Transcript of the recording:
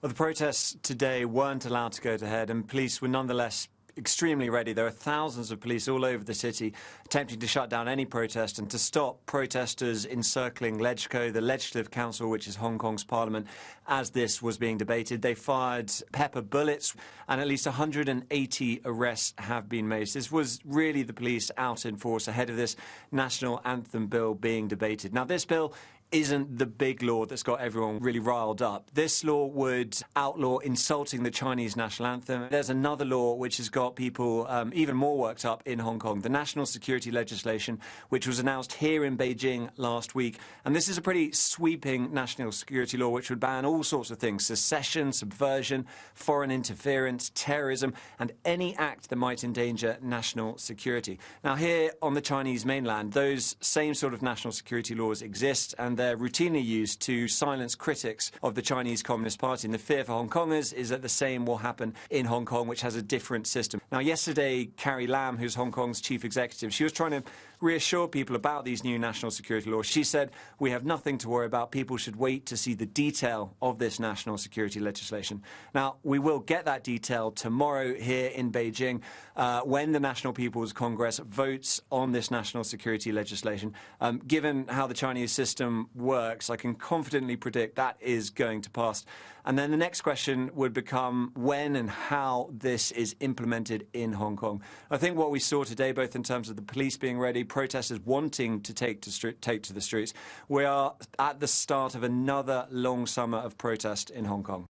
Well, the protests today weren't allowed to go ahead, and police were nonetheless extremely ready. There are thousands of police all over the city attempting to shut down any protest and to stop protesters encircling LegCo, the Legislative Council, which is Hong Kong's parliament, as this was being debated. They fired pepper bullets, and at least 180 arrests have been made. This was really the police out in force ahead of this national anthem bill being debated. Now, this bill isn't the big law that's got everyone really riled up. This law would outlaw insulting the Chinese national anthem. There's another law which has got people even more worked up in Hong Kong, the national security legislation, which was announced here in Beijing last week. And this is a pretty sweeping national security law which would ban all sorts of things: secession, subversion, foreign interference, terrorism, and any act that might endanger national security. Now, here on the Chinese mainland, those same sort of national security laws exist, and they're routinely used to silence critics of the Chinese Communist Party. And the fear for Hong Kongers is that the same will happen in Hong Kong, which has a different system. Now, yesterday, Carrie, who's Hong Kong's chief executive, she was trying to reassure people about these new national security laws. She said, "We have nothing to worry about. People should wait to see the detail of this national security legislation." Now, we will get that detail tomorrow here in Beijing when the National People's Congress votes on this national security legislation. Given how the Chinese system works, I can confidently predict that is going to pass. And then the next question would become when and how this is implemented in Hong Kong. I think what we saw today, both in terms of the police being ready, protesters wanting to take to the streets, we are at the start of another long summer of protest in Hong Kong.